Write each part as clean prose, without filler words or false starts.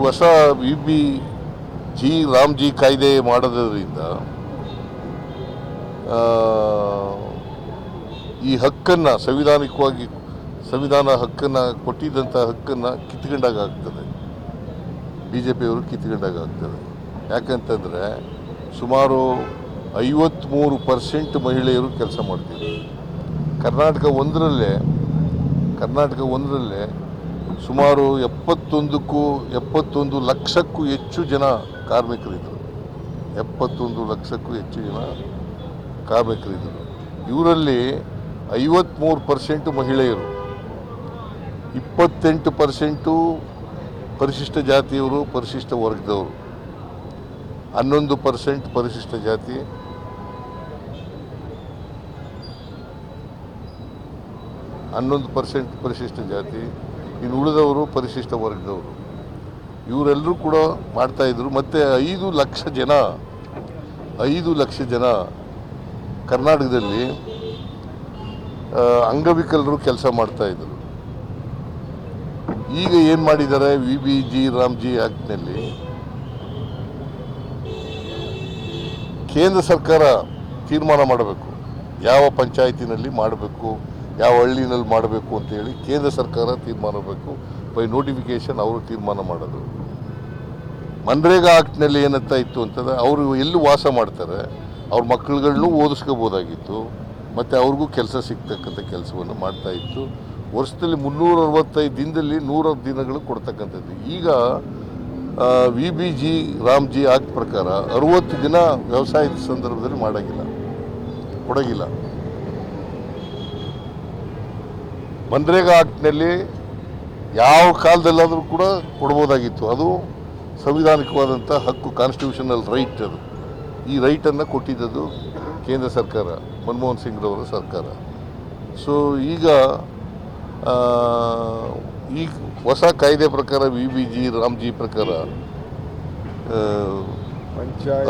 ಹೊಸ VBG ರಾಮ್ಜಿ ಕಾಯ್ದೆ ಮಾಡೋದ್ರಿಂದ ಈ ಹಕ್ಕನ್ನು ಸಂವಿಧಾನ ಹಕ್ಕನ್ನು ಕೊಟ್ಟಿದ್ದಂಥ ಹಕ್ಕನ್ನು ಕಿತ್ಕೊಂಡಾಗ ಆಗ್ತದೆ. BJPಯವರು ಕಿತ್ಕೊಂಡಾಗ ಆಗ್ತದೆ. ಯಾಕಂತಂದರೆ ಸುಮಾರು 53% ಮಹಿಳೆಯರು ಕೆಲಸ ಮಾಡ್ತಿದ್ರು. ಕರ್ನಾಟಕ ಒಂದರಲ್ಲೇ ಸುಮಾರು 71 ಲಕ್ಷಕ್ಕೂ ಹೆಚ್ಚು ಜನ ಕಾರ್ಮಿಕರಿದ್ದರು. 71 ಲಕ್ಷಕ್ಕೂ ಹೆಚ್ಚು ಜನ ಕಾರ್ಮಿಕರಿದ್ದರು. ಇವರಲ್ಲಿ 53% ಮಹಿಳೆಯರು, 28% ಪರಿಶಿಷ್ಟ ಜಾತಿಯವರು, ಪರಿಶಿಷ್ಟ ವರ್ಗದವರು, 11% ಪರಿಶಿಷ್ಟ ಜಾತಿ, 11% ಪರಿಶಿಷ್ಟ ಜಾತಿ, ಇನ್ನು ಉಳಿದವರು ಪರಿಶಿಷ್ಟ ವರ್ಗದವರು. ಇವರೆಲ್ಲರೂ ಕೂಡ ಮಾಡ್ತಾಯಿದ್ರು. ಮತ್ತು 5 ಲಕ್ಷ ಜನ ಕರ್ನಾಟಕದಲ್ಲಿ ಅಂಗವಿಕಲರು ಕೆಲಸ ಮಾಡ್ತಾಯಿದ್ರು. ಈಗ ಏನು ಮಾಡಿದ್ದಾರೆ, VBG ರಾಮ್ಜಿ ಆ್ಯಕ್ಟ್ನಲ್ಲಿ ಕೇಂದ್ರ ಸರ್ಕಾರ ತೀರ್ಮಾನ ಮಾಡಬೇಕು, ಯಾವ ಪಂಚಾಯತಿನಲ್ಲಿ ಮಾಡಬೇಕು, ಯಾವ ಹಳ್ಳಿನಲ್ಲಿ ಮಾಡಬೇಕು ಅಂತೇಳಿ ಕೇಂದ್ರ ಸರ್ಕಾರ ತೀರ್ಮಾನ ಮಾಡಬೇಕು. ಬೈ ನೋಟಿಫಿಕೇಶನ್ ಅವರು ತೀರ್ಮಾನ ಮಾಡೋದು. ಮನ್ರೇಗಾ ಆ್ಯಕ್ಟ್ನಲ್ಲಿ ಏನಂತ ಇತ್ತು ಅಂತಂದರೆ ಅವರು ಎಲ್ಲಿ ವಾಸ ಮಾಡ್ತಾರೆ ಅವ್ರ ಮಕ್ಕಳುಗಳನ್ನೂ ಓದಿಸ್ಕೋಬೋದಾಗಿತ್ತು, ಮತ್ತು ಅವ್ರಿಗೂ ಕೆಲಸ ಸಿಗ್ತಕ್ಕಂಥ ಕೆಲಸವನ್ನು ಮಾಡ್ತಾಯಿತ್ತು. ವರ್ಷದಲ್ಲಿ 365 ದಿನದಲ್ಲಿ 100 ದಿನಗಳು ಕೊಡ್ತಕ್ಕಂಥದ್ದು. ಈಗ VBG ರಾಮ್ಜಿ ಆಕ್ಟ್ ಪ್ರಕಾರ 60 ದಿನ ವ್ಯವಸಾಯದ ಸಂದರ್ಭದಲ್ಲಿ ಕೊಡೋಗಿಲ್ಲ. ಮನ್ರೇಗಾ ಆಕ್ಟ್ನಲ್ಲಿ ಯಾವ ಕಾಲದಲ್ಲಾದರೂ ಕೂಡ ಕೊಡ್ಬೋದಾಗಿತ್ತು. ಅದು ಸಂವಿಧಾನಿಕವಾದಂಥ ಹಕ್ಕು, ಕಾನ್ಸ್ಟಿಟ್ಯೂಷನಲ್ ರೈಟ್. ಅದು ಈ ರೈಟನ್ನು ಕೊಟ್ಟಿದ್ದದು ಕೇಂದ್ರ ಸರ್ಕಾರ, ಮನಮೋಹನ್ ಸಿಂಗ್ರವರ ಸರ್ಕಾರ. ಸೊ ಈಗ ಈ ಹೊಸ ಕಾಯ್ದೆ ಪ್ರಕಾರ VBG ರಾಮ್ಜಿ ಪ್ರಕಾರ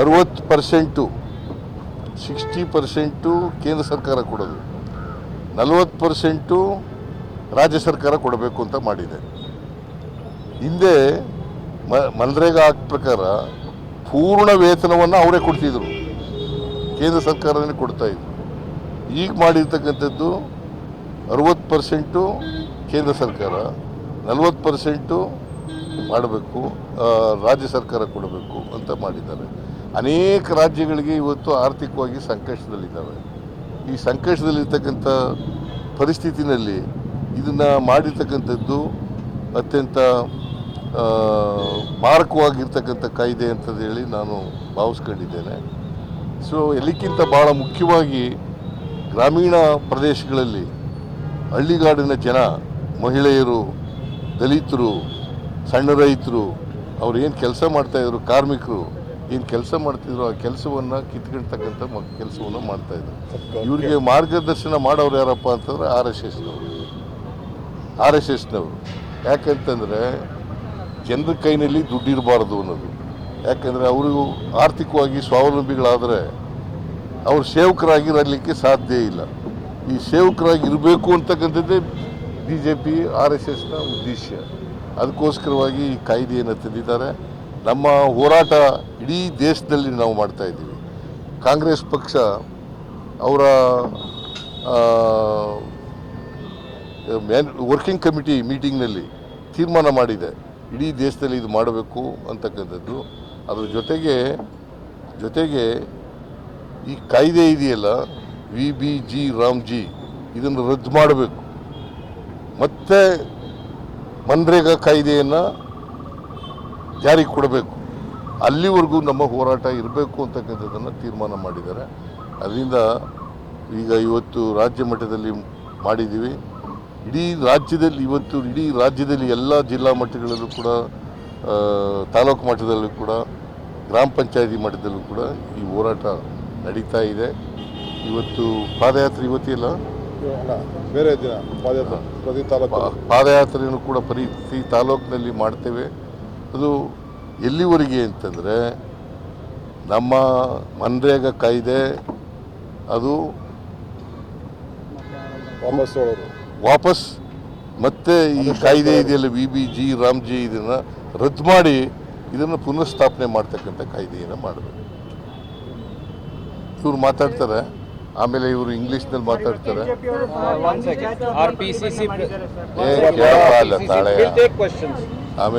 60%, 60% ಕೇಂದ್ರ ಸರ್ಕಾರ ಕೊಡೋದು, 40% ರಾಜ್ಯ ಸರ್ಕಾರ ಕೊಡಬೇಕು ಅಂತ ಮಾಡಿದೆ. ಹಿಂದೆ ಮನ್ರೇಗಾ ಆಕ್ಟ್ ಪ್ರಕಾರ ಪೂರ್ಣ ವೇತನವನ್ನು ಅವರೇ ಕೊಡ್ತಿದ್ರು, ಕೇಂದ್ರ ಸರ್ಕಾರನೇ ಕೊಡ್ತಾಯಿದ್ರು. ಈಗ ಮಾಡಿರ್ತಕ್ಕಂಥದ್ದು 60% ಕೇಂದ್ರ ಸರ್ಕಾರ, 40% ಮಾಡಬೇಕು, ರಾಜ್ಯ ಸರ್ಕಾರ ಕೊಡಬೇಕು ಅಂತ ಮಾಡಿದ್ದಾರೆ. ಅನೇಕ ರಾಜ್ಯಗಳಿಗೆ ಇವತ್ತು ಆರ್ಥಿಕವಾಗಿ ಸಂಕಷ್ಟದಲ್ಲಿದ್ದಾವೆ. ಈ ಸಂಕಷ್ಟದಲ್ಲಿರ್ತಕ್ಕಂಥ ಪರಿಸ್ಥಿತಿನಲ್ಲಿ ಇದನ್ನು ಮಾಡಿರ್ತಕ್ಕಂಥದ್ದು ಅತ್ಯಂತ ಮಾರಕವಾಗಿರ್ತಕ್ಕಂಥ ಕಾಯ್ದೆ ಅಂತಂದೇಳಿ ನಾನು ಭಾವಿಸ್ಕೊಂಡಿದ್ದೇನೆ. ಸೊ ಎಲ್ಲಕ್ಕಿಂತ ಭಾಳ ಮುಖ್ಯವಾಗಿ ಗ್ರಾಮೀಣ ಪ್ರದೇಶಗಳಲ್ಲಿ ಹಳ್ಳಿಗಾಡಿನ ಜನ, ಮಹಿಳೆಯರು, ದಲಿತರು, ಸಣ್ಣ ರೈತರು, ಅವ್ರು ಏನು ಕೆಲಸ ಮಾಡ್ತಾಯಿದ್ರು, ಕಾರ್ಮಿಕರು ಏನು ಕೆಲಸ ಮಾಡ್ತಿದ್ರು, ಆ ಕೆಲಸವನ್ನು ಕಿತ್ಕೊಳ್ತಕ್ಕಂಥ ಕೆಲಸವನ್ನು ಮಾಡ್ತಾಯಿದ್ರು. ಇವರಿಗೆ ಮಾರ್ಗದರ್ಶನ ಮಾಡೋರು ಯಾರಪ್ಪ ಅಂತಂದರೆ ಆರ್ ಎಸ್ ಎಸ್ನವರು. ಯಾಕಂತಂದರೆ ಜನರ ಕೈನಲ್ಲಿ ದುಡ್ಡಿರಬಾರ್ದು ಅನ್ನೋದು. ಯಾಕಂದರೆ ಅವರು ಆರ್ಥಿಕವಾಗಿ ಸ್ವಾವಲಂಬಿಗಳಾದರೆ ಅವರು ಸೇವಕರಾಗಿರಲಿಕ್ಕೆ ಸಾಧ್ಯ ಇಲ್ಲ. ಈ ಸೇವಕರಾಗಿ ಇರಬೇಕು ಅಂತಕ್ಕಂಥದ್ದೇ BJP RSSನ ಉದ್ದೇಶ. ಅದಕ್ಕೋಸ್ಕರವಾಗಿ ಈ ಕಾಯ್ದೆಯನ್ನು ತಂದಿದ್ದಾರೆ. ನಮ್ಮ ಹೋರಾಟ ಇಡೀ ದೇಶದಲ್ಲಿ ನಾವು ಮಾಡ್ತಾಯಿದ್ದೀವಿ. ಕಾಂಗ್ರೆಸ್ ಪಕ್ಷ ಅವರ ವರ್ಕಿಂಗ್ ಕಮಿಟಿ ಮೀಟಿಂಗ್ನಲ್ಲಿ ತೀರ್ಮಾನ ಮಾಡಿದೆ, ಇಡೀ ದೇಶದಲ್ಲಿ ಇದು ಮಾಡಬೇಕು ಅಂತಕ್ಕಂಥದ್ದು. ಅದ್ರ ಜೊತೆಗೆ ಈ ಕಾಯ್ದೆ ಇದೆಯಲ್ಲ VBG ರಾಮ್ಜಿ, ಇದನ್ನು ರದ್ದು ಮಾಡಬೇಕು. ಮತ್ತು ಮನ್ರೇಗಾ ಕಾಯ್ದೆಯನ್ನು ಜಾರಿಗೆ ಕೊಡಬೇಕು. ಅಲ್ಲಿವರೆಗೂ ನಮ್ಮ ಹೋರಾಟ ಇರಬೇಕು ಅಂತಕ್ಕಂಥದ್ದನ್ನು ತೀರ್ಮಾನ ಮಾಡಿದ್ದಾರೆ. ಅದರಿಂದ ಈಗ ಇವತ್ತು ರಾಜ್ಯ ಮಟ್ಟದಲ್ಲಿ ಮಾಡಿದ್ದೀವಿ. ಇಡೀ ರಾಜ್ಯದಲ್ಲಿ ಎಲ್ಲ ಜಿಲ್ಲಾ ಮಟ್ಟಗಳಲ್ಲೂ ಕೂಡ, ತಾಲೂಕು ಮಟ್ಟದಲ್ಲೂ ಕೂಡ, ಗ್ರಾಮ ಪಂಚಾಯತಿ ಮಟ್ಟದಲ್ಲೂ ಕೂಡ ಈ ಹೋರಾಟ ನಡೀತಾ ಇದೆ. ಇವತ್ತು ಪಾದಯಾತ್ರೆ, ಇವತ್ತಿಲ್ಲ ಬೇರೆ ದಿನ ಪ್ರತಿ ಪಾದಯಾತ್ರೆಯನ್ನು ಕೂಡ ಪ್ರತಿ ತಾಲೂಕಿನಲ್ಲಿ ಮಾಡ್ತೇವೆ. ಅದು ಎಲ್ಲಿವರೆಗೆ ಅಂತಂದರೆ ನಮ್ಮ ಮನ್ರೇಗಾ ಕಾಯ್ದೆ ಅದು ವಾಪಸ್ ಮತ್ತೆ ಈ ಕಾಯ್ದೆ ಇದೆಯಲ್ಲ VBG ರಾಮ್ಜಿ, ಇದನ್ನು ರದ್ದು ಮಾಡಿ ಇದನ್ನು ಪುನಃಸ್ಥಾಪನೆ ಮಾಡ್ತಕ್ಕಂಥ ಕಾಯ್ದೆಯನ್ನು ಮಾಡಬೇಕು. ಇವ್ರು ಮಾತಾಡ್ತಾರೆ, ಆಮೇಲೆ ಇವರು ಇಂಗ್ಲೀಷ್ನಲ್ಲಿ ಮಾತಾಡ್ತಾರೆ. One second. Our PCC ಏ ಕೇಳಪ್ಪ ಅಲ್ಲ ತಾಳೆ. will take questions. ಆಮೇಲೆ